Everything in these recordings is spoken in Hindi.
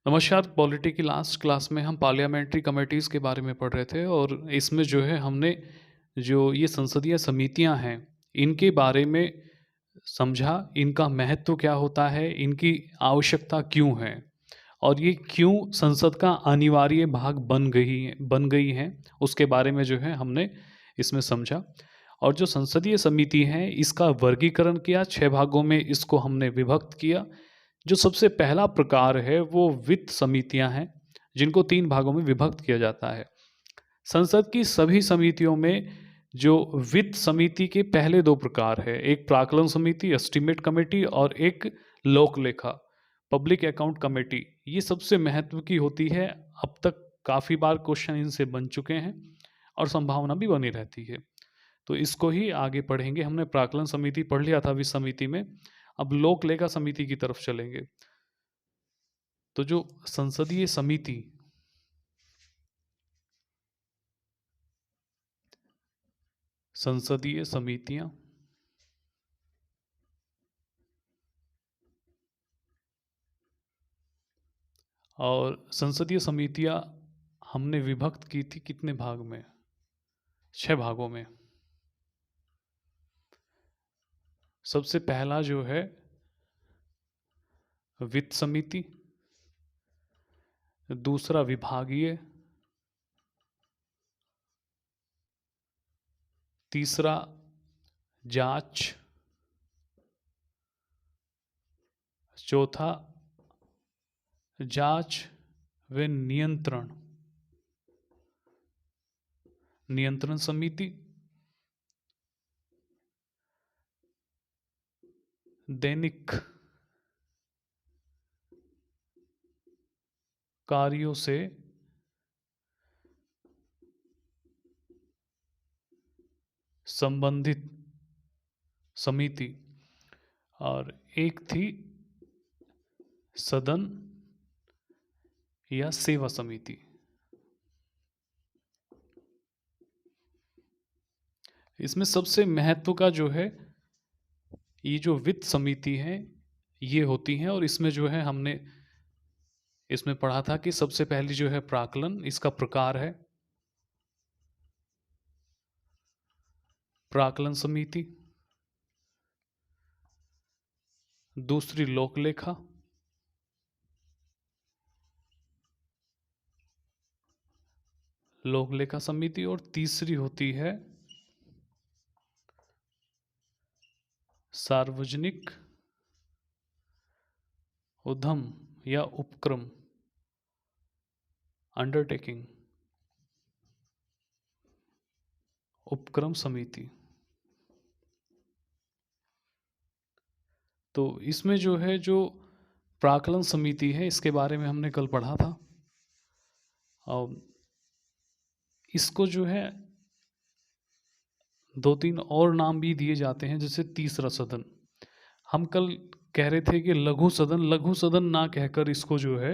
नमस्कार। पॉलिटी की लास्ट क्लास में हम पार्लियामेंट्री कमेटीज़ के बारे में पढ़ रहे थे और इसमें जो है हमने जो ये संसदीय समितियां हैं इनके बारे में समझा, इनका महत्व क्या होता है, इनकी आवश्यकता क्यों है और ये क्यों संसद का अनिवार्य भाग बन गई हैं, उसके बारे में जो है हमने इसमें समझा। और जो संसदीय समिति हैं इसका वर्गीकरण किया, 6 भागों में इसको हमने विभक्त किया। जो सबसे पहला प्रकार है वो वित्त समितियां हैं, जिनको 3 भागों में विभक्त किया जाता है। संसद की सभी समितियों में जो वित्त समिति के पहले 2 प्रकार है, एक प्राक्कलन समिति एस्टीमेट कमेटी और एक लोक लेखा पब्लिक अकाउंट कमेटी। ये सबसे महत्व की होती है। अब तक काफ़ी बार क्वेश्चन इनसे बन चुके हैं और संभावना भी बनी रहती है। तो इसको ही आगे पढ़ेंगे। हमने प्राक्कलन समिति पढ़ लिया था वित्त समिति में, अब लोक लेखा समिति की तरफ चलेंगे। तो जो संसदीय समिति संसदीय समितियां और संसदीय समितियां हमने विभक्त की थी कितने भाग में? 6 भागों में। सबसे पहला जो है वित्त समिति, दूसरा विभागीय, तीसरा जांच, चौथा जांच व नियंत्रण समिति, दैनिक कार्यों से संबंधित समिति और एक थी सदन या सेवा समिति। इसमें सबसे महत्व का जो है ये जो वित्त समिति है ये होती हैं और इसमें जो है हमने इसमें पढ़ा था कि सबसे पहली जो है प्राक्कलन, इसका प्रकार है प्राक्कलन समिति, दूसरी लोक लेखा, लोक लेखा समिति और तीसरी होती है सार्वजनिक उद्यम या उपक्रम अंडरटेकिंग उपक्रम समिति। तो इसमें जो है जो प्राक्कलन समिति है इसके बारे में हमने कल पढ़ा था और इसको जो है 2-3 और नाम भी दिए जाते हैं, जैसे तीसरा सदन। हम कल कह रहे थे कि लघु सदन ना कहकर इसको जो है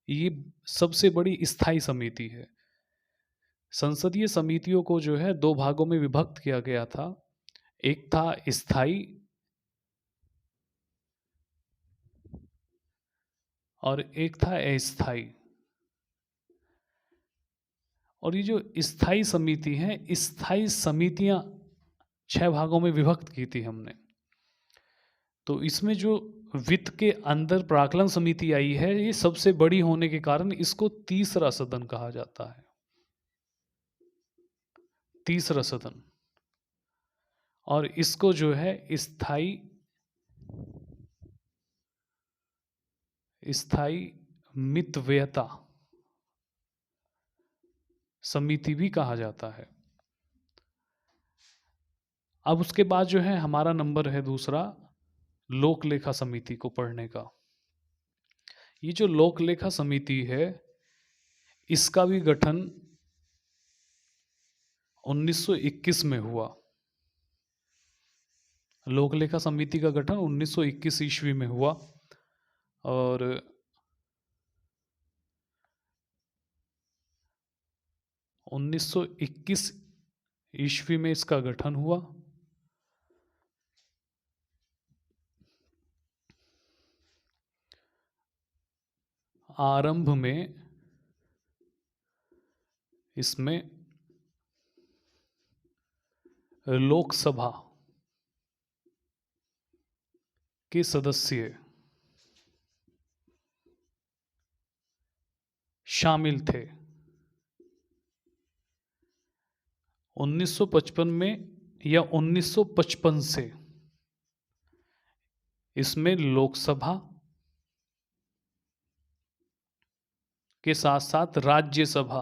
ये सबसे बड़ी स्थायी समिति है। संसदीय समितियों को जो है 2 भागों में विभक्त किया गया था। एक था स्थायी और एक था अस्थायी। और ये जो स्थायी समिति है, स्थायी समितियां 6 भागों में विभक्त की थी हमने। तो इसमें जो वित्त के अंदर प्राक्कलन समिति आई है ये सबसे बड़ी होने के कारण इसको तीसरा सदन कहा जाता है। तीसरा सदन। और इसको जो है स्थायी मितव्ययता समिति भी कहा जाता है। अब उसके बाद जो है हमारा नंबर है दूसरा लोक लेखा समिति को पढ़ने का। ये जो लोक लेखा समिति है इसका भी गठन 1921 में हुआ। लोक लेखा समिति का गठन 1921 ईस्वी में हुआ और 1921 ईस्वी में इसका गठन हुआ आरंभ में इसमें लोकसभा के सदस्य शामिल थे। 1955 में या 1955 से इसमें लोकसभा के साथ साथ राज्यसभा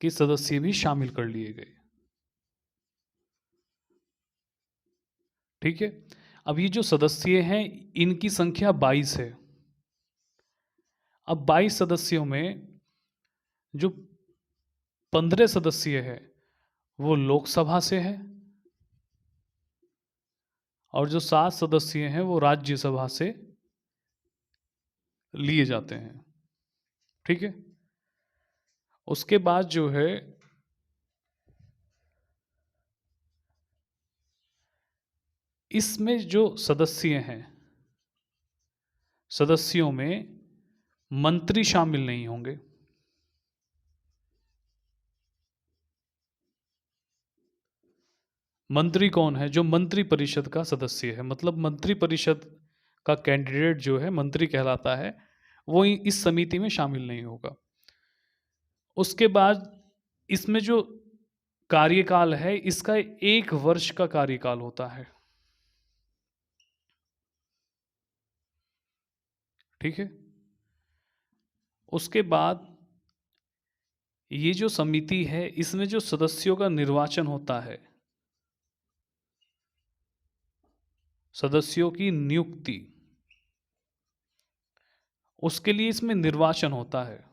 के सदस्य भी शामिल कर लिए गए। ठीक है, अब ये जो सदस्य हैं इनकी संख्या 22 है। अब 22 सदस्यों में जो 15 सदस्य है वो लोकसभा से है और जो 7 सदस्य हैं वो राज्यसभा से लिए जाते हैं। ठीक है, उसके बाद जो है इसमें जो सदस्य हैं, सदस्यों में मंत्री शामिल नहीं होंगे। मंत्री कौन है? जो मंत्री परिषद का सदस्य है, मतलब मंत्री परिषद का कैंडिडेट जो है मंत्री कहलाता है, वो इस समिति में शामिल नहीं होगा। उसके बाद इसमें जो कार्यकाल है इसका 1 वर्ष का कार्यकाल होता है। ठीक है, उसके बाद ये जो समिति है इसमें जो सदस्यों का निर्वाचन होता है, सदस्यों की नियुक्ति, उसके लिए इसमें निर्वाचन होता है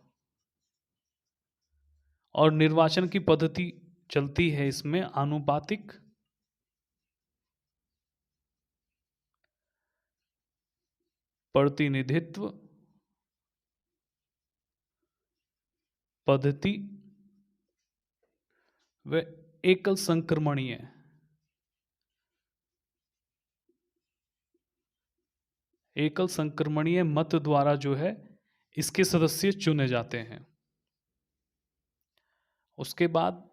और निर्वाचन की पद्धति चलती है इसमें आनुपातिक प्रतिनिधित्व पद्धति व एकल संक्रमणीय मत द्वारा जो है इसके सदस्य चुने जाते हैं। उसके बाद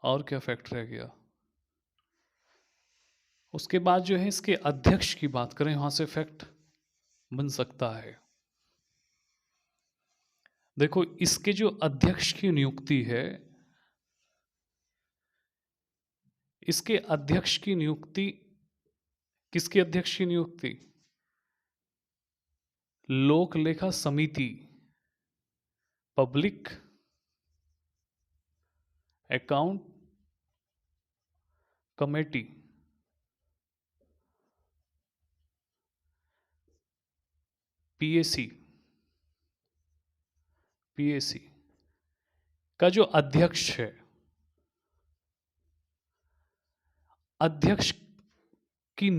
और क्या फैक्ट रह गया? उसके बाद जो है इसके अध्यक्ष की बात करें, वहां से फैक्ट बन सकता है। देखो, इसके जो अध्यक्ष की नियुक्ति है, इसके अध्यक्ष की नियुक्ति, किसके अध्यक्ष की नियुक्ति? लोक लेखा समिति, पब्लिक अकाउंट कमेटी, पीएसी का जो अध्यक्ष है, अध्यक्ष की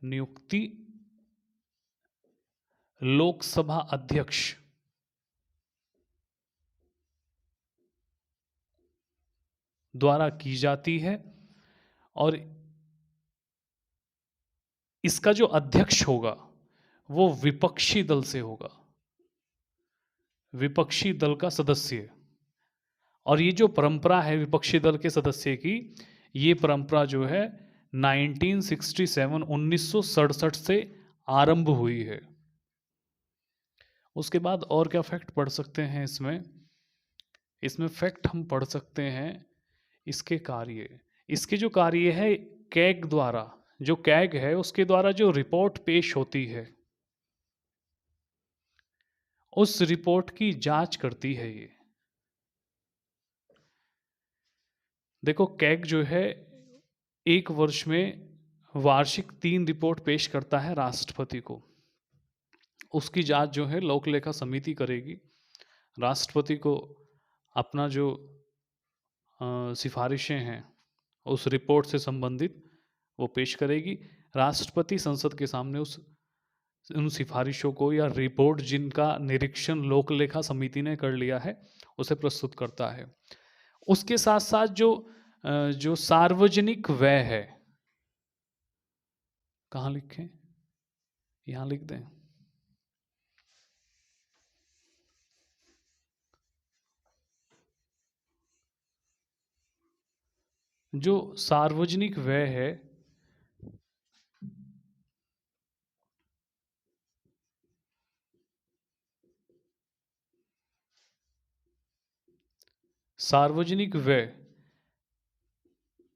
नियुक्ति लोकसभा अध्यक्ष द्वारा की जाती है और इसका जो अध्यक्ष होगा वो विपक्षी दल से होगा, विपक्षी दल का सदस्य। और ये जो परंपरा है विपक्षी दल के सदस्य की, ये परंपरा जो है 1967 से आरंभ हुई है। उसके बाद और क्या फैक्ट पढ़ सकते हैं इसमें फैक्ट हम पढ़ सकते हैं इसके कार्य। इसके जो कार्य है कैग द्वारा, जो कैग है उसके द्वारा जो रिपोर्ट पेश होती है उस रिपोर्ट की जांच करती है ये। देखो, कैग जो है 1 वर्ष में वार्षिक 3 रिपोर्ट पेश करता है राष्ट्रपति को। उसकी जांच जो है लोक लेखा समिति करेगी। राष्ट्रपति को अपना जो सिफारिशें हैं उस रिपोर्ट से संबंधित वो पेश करेगी। राष्ट्रपति संसद के सामने उन सिफारिशों को या रिपोर्ट जिनका निरीक्षण लोक लेखा समिति ने कर लिया है उसे प्रस्तुत करता है। उसके साथ साथ जो सार्वजनिक व्यय है, कहाँ लिखें? यहाँ लिख दें। जो सार्वजनिक व्यय है, सार्वजनिक व्यय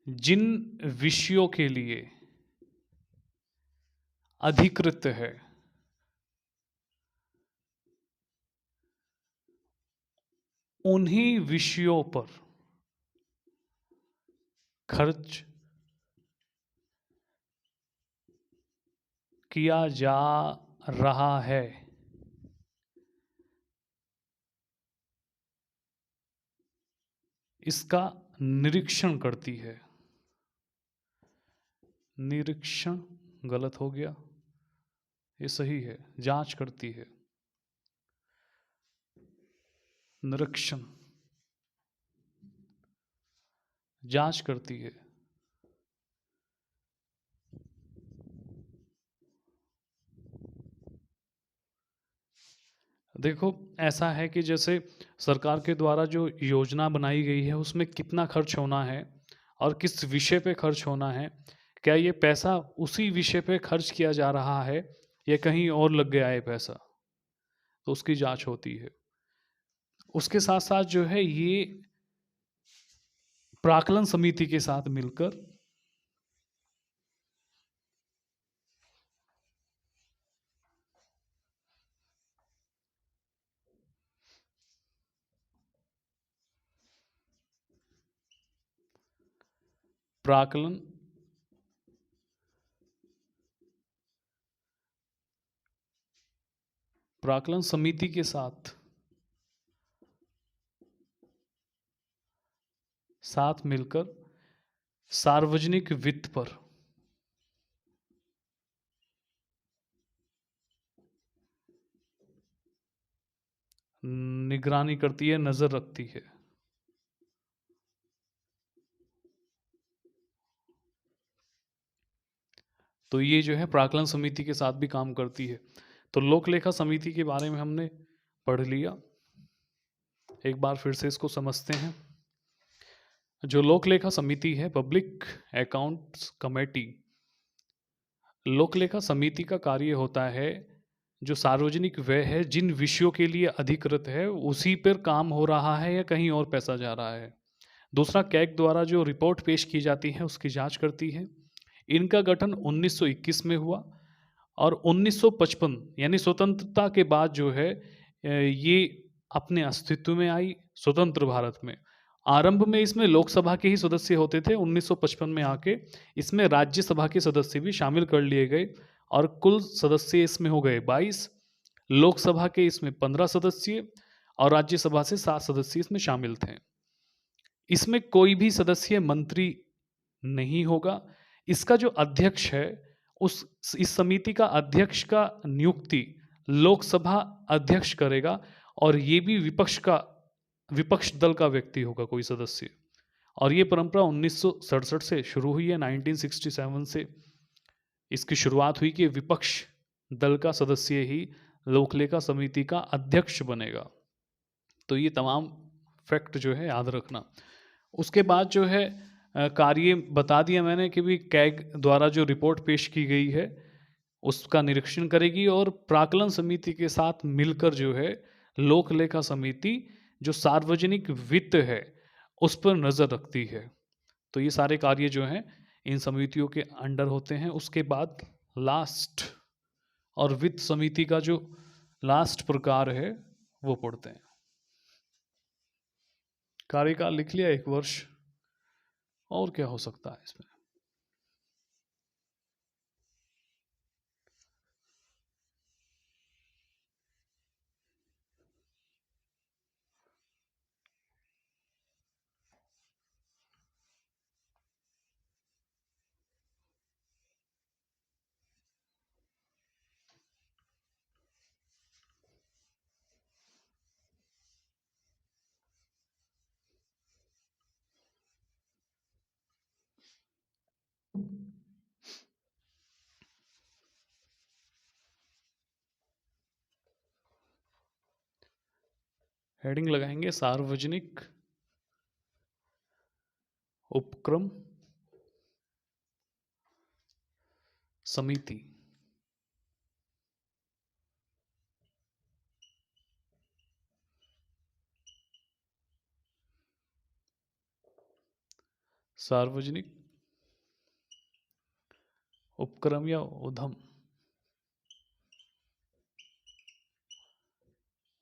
जिन विषयों के लिए अधिकृत है, उन्हीं विषयों पर खर्च किया जा रहा है, इसका निरीक्षण करती है। निरीक्षण गलत हो गया, ये सही है, जांच करती है। निरीक्षण, जांच करती है। देखो, ऐसा है कि जैसे सरकार के द्वारा जो योजना बनाई गई है उसमें कितना खर्च होना है और किस विषय पे खर्च होना है, क्या ये पैसा उसी विषय पे खर्च किया जा रहा है या कहीं और लग गया है पैसा, तो उसकी जांच होती है। उसके साथ साथ जो है ये प्राक्कलन समिति के साथ मिलकर प्राक्कलन प्राक्कलन समिति के साथ मिलकर सार्वजनिक वित्त पर निगरानी करती है, नजर रखती है। तो ये जो है प्राक्कलन समिति के साथ भी काम करती है। तो लोक लेखा समिति के बारे में हमने पढ़ लिया, एक बार फिर से इसको समझते हैं। जो लोक लेखा समिति है, पब्लिक अकाउंट्स कमेटी, लोक लेखा समिति का कार्य होता है जो सार्वजनिक व्यय है जिन विषयों के लिए अधिकृत है उसी पर काम हो रहा है या कहीं और पैसा जा रहा है। दूसरा, कैग द्वारा जो रिपोर्ट पेश की जाती है उसकी जांच करती है। इनका गठन 1921 में हुआ और 1955 यानी स्वतंत्रता के बाद जो है ये अपने अस्तित्व में आई स्वतंत्र भारत में। आरंभ में इसमें लोकसभा के ही सदस्य होते थे, 1955 में आके इसमें राज्यसभा के सदस्य भी शामिल कर लिए गए और कुल सदस्य इसमें हो गए 22। लोकसभा के इसमें 15 सदस्य और राज्यसभा से 7 सदस्य इसमें शामिल थे। इसमें कोई भी सदस्य मंत्री नहीं होगा। इसका जो अध्यक्ष है उस इस समिति का अध्यक्ष का नियुक्ति लोकसभा अध्यक्ष करेगा और ये भी विपक्ष दल का व्यक्ति होगा कोई सदस्य। और ये परंपरा 1967 से शुरू हुई है, 1967 से इसकी शुरुआत हुई कि विपक्ष दल का सदस्य ही लोकलेखा समिति का अध्यक्ष बनेगा। तो ये तमाम फैक्ट जो है याद रखना। उसके बाद जो है कार्य बता दिया मैंने कि भी कैग द्वारा जो रिपोर्ट पेश की गई है उसका निरीक्षण करेगी और प्राक्कलन समिति के साथ मिलकर जो है लोक लेखा समिति जो सार्वजनिक वित्त है उस पर नज़र रखती है। तो ये सारे कार्य जो हैं इन समितियों के अंडर होते हैं। उसके बाद लास्ट और वित्त समिति का जो लास्ट प्रकार है वो पढ़ते हैं। कार्यकाल लिख लिया 1 वर्ष, और क्या हो सकता है इसमें। हेडिंग लगाएंगे सार्वजनिक उपक्रम समिति। सार्वजनिक उपक्रम या उद्यम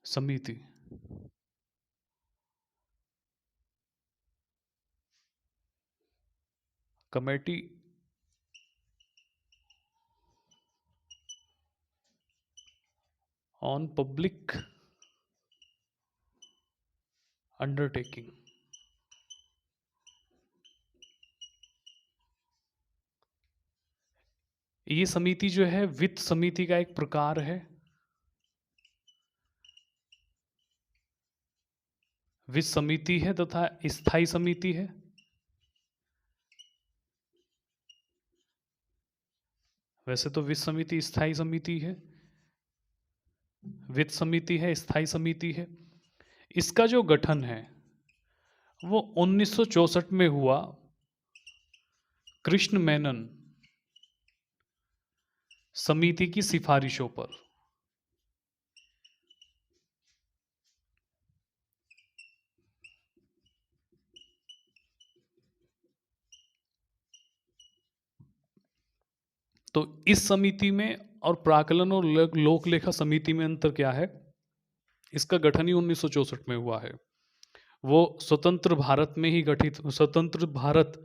समिति। Committee on public undertaking. ये समिति जो है वित्त समिति का एक प्रकार है। वित्त समिति है तथा स्थायी समिति है। वैसे तो वित्त समिति स्थायी समिति है, वित्त समिति है, स्थायी समिति है। इसका जो गठन है वो 1964 में हुआ कृष्ण मेनन समिति की सिफारिशों पर। तो इस समिति में और प्राकलन और लोक लेखा समिति में अंतर क्या है? इसका गठन ही 1964 में हुआ है। वो स्वतंत्र भारत में ही गठित, स्वतंत्र भारत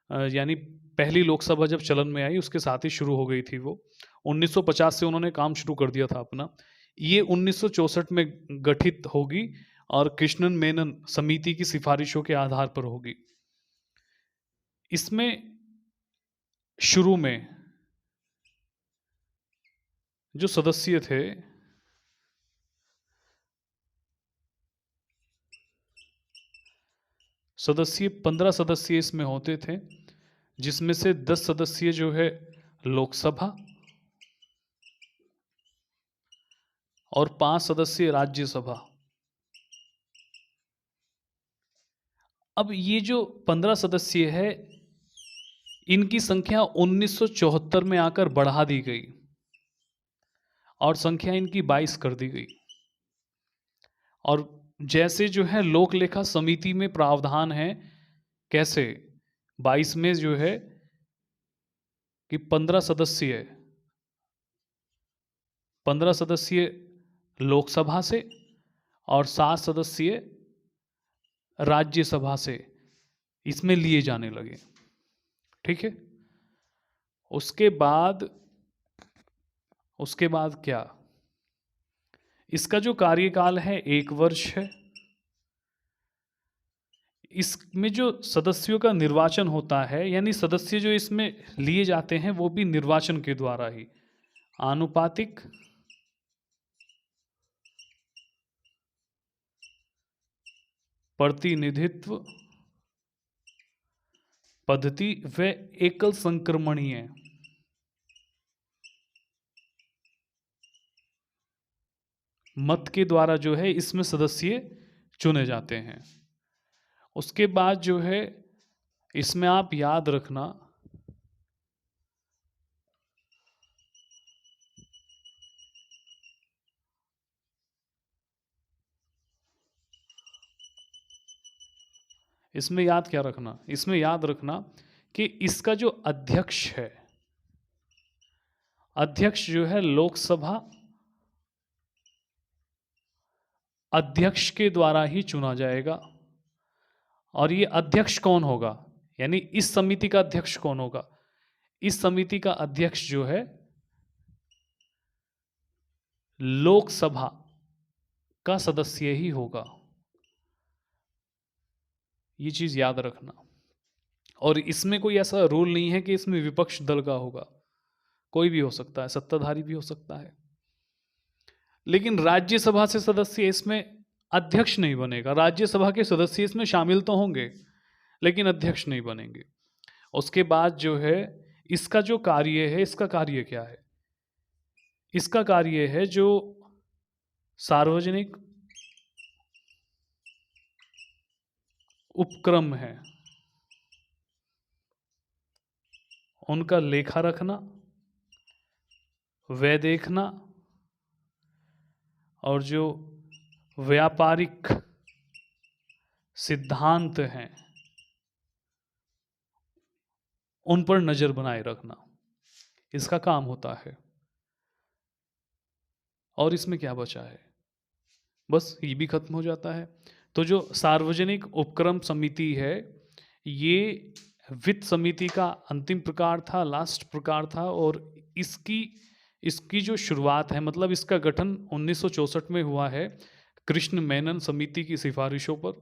यानी पहली लोकसभा जब चलन में आई उसके साथ ही शुरू हो गई थी वो। 1950 से उन्होंने काम शुरू कर दिया था अपना। ये 1964 में गठित होगी और कृष्णन मेनन समिति की सिफारिशों के आधार पर होगी। इसमें शुरू में जो सदस्य थे सदस्य 15 सदस्य इसमें होते थे, जिसमें से 10 सदस्य जो है लोकसभा और 5 सदस्य राज्यसभा। अब ये जो 15 सदस्य है इनकी संख्या 1974 में आकर बढ़ा दी गई और संख्या इनकी 22 कर दी गई। और जैसे जो है लोक लेखा समिति में प्रावधान है, कैसे 22 में जो है कि 15 सदस्य लोकसभा से और 7 सदस्य राज्यसभा से इसमें लिए जाने लगे। ठीक है। उसके बाद क्या, इसका जो कार्यकाल है 1 वर्ष है। इसमें जो सदस्यों का निर्वाचन होता है, यानी सदस्य जो इसमें लिए जाते हैं वो भी निर्वाचन के द्वारा ही, आनुपातिक प्रतिनिधित्व पद्धति व एकल संक्रमणीय मत के द्वारा जो है इसमें सदस्य चुने जाते हैं। उसके बाद जो है इसमें आप याद रखना इसमें याद रखना कि इसका जो अध्यक्ष है, अध्यक्ष जो है लोकसभा अध्यक्ष के द्वारा ही चुना जाएगा। और ये अध्यक्ष कौन होगा, यानी इस समिति का अध्यक्ष कौन होगा? इस समिति का अध्यक्ष जो है लोकसभा का सदस्य ही होगा। ये चीज याद रखना। और इसमें कोई ऐसा रूल नहीं है कि इसमें विपक्ष दल का होगा, कोई भी हो सकता है, सत्ताधारी भी हो सकता है। लेकिन राज्यसभा से सदस्य इसमें अध्यक्ष नहीं बनेगा। राज्यसभा के सदस्य इसमें शामिल तो होंगे लेकिन अध्यक्ष नहीं बनेंगे। उसके बाद जो है इसका जो कार्य है, इसका कार्य क्या है? इसका कार्य है जो सार्वजनिक उपक्रम है, उनका लेखा रखना, व्यय देखना, और जो व्यापारिक सिद्धांत हैं उन पर नजर बनाए रखना, इसका काम होता है। और इसमें क्या बचा है? बस ये भी खत्म हो जाता है। तो जो सार्वजनिक उपक्रम समिति है, ये वित्त समिति का अंतिम प्रकार था, लास्ट प्रकार था, और इसकी इसकी जो शुरुआत है, मतलब इसका गठन 1964 में हुआ है कृष्ण मेनन समिति की सिफारिशों पर।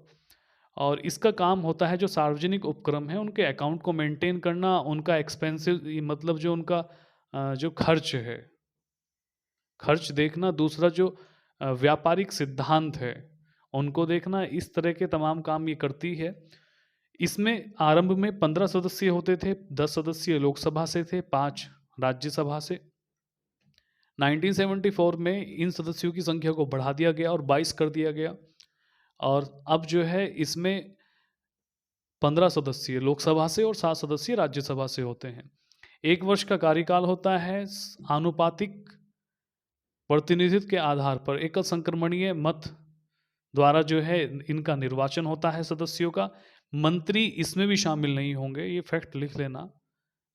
और इसका काम होता है जो सार्वजनिक उपक्रम है उनके अकाउंट को मेंटेन करना, उनका एक्सपेंसिव मतलब जो उनका जो खर्च है, खर्च देखना, दूसरा जो व्यापारिक सिद्धांत है उनको देखना, इस तरह के तमाम काम ये करती है। इसमें आरंभ में 15 सदस्य होते थे, 10 सदस्य लोकसभा से थे, 5 राज्यसभा से। 1974 में इन सदस्यों की संख्या को बढ़ा दिया गया और 22 कर दिया गया, और अब जो है इसमें 15 सदस्य लोकसभा से और 7 सदस्य राज्यसभा से होते हैं। 1 वर्ष का कार्यकाल होता है। आनुपातिक प्रतिनिधित्व के आधार पर एकल संक्रमणीय मत द्वारा जो है इनका निर्वाचन होता है सदस्यों का। मंत्री इसमें भी शामिल नहीं होंगे, ये फैक्ट लिख लेना,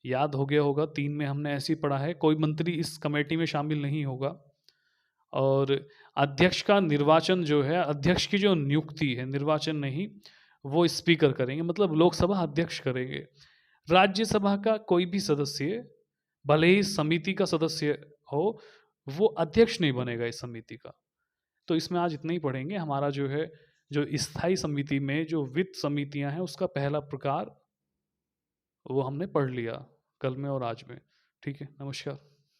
याद हो गया होगा, 3 में हमने ऐसे ही पढ़ा है, कोई मंत्री इस कमेटी में शामिल नहीं होगा। और अध्यक्ष का निर्वाचन जो है, अध्यक्ष की जो नियुक्ति है, निर्वाचन नहीं, वो स्पीकर करेंगे, मतलब लोकसभा अध्यक्ष करेंगे। राज्यसभा का कोई भी सदस्य, भले ही समिति का सदस्य हो, वो अध्यक्ष नहीं बनेगा इस समिति का। तो इसमें आज इतना ही पढ़ेंगे। हमारा जो है, जो स्थायी समिति में जो वित्त समितियां हैं उसका पहला प्रकार वो हमने पढ़ लिया कल में और आज में। ठीक है, नमस्कार।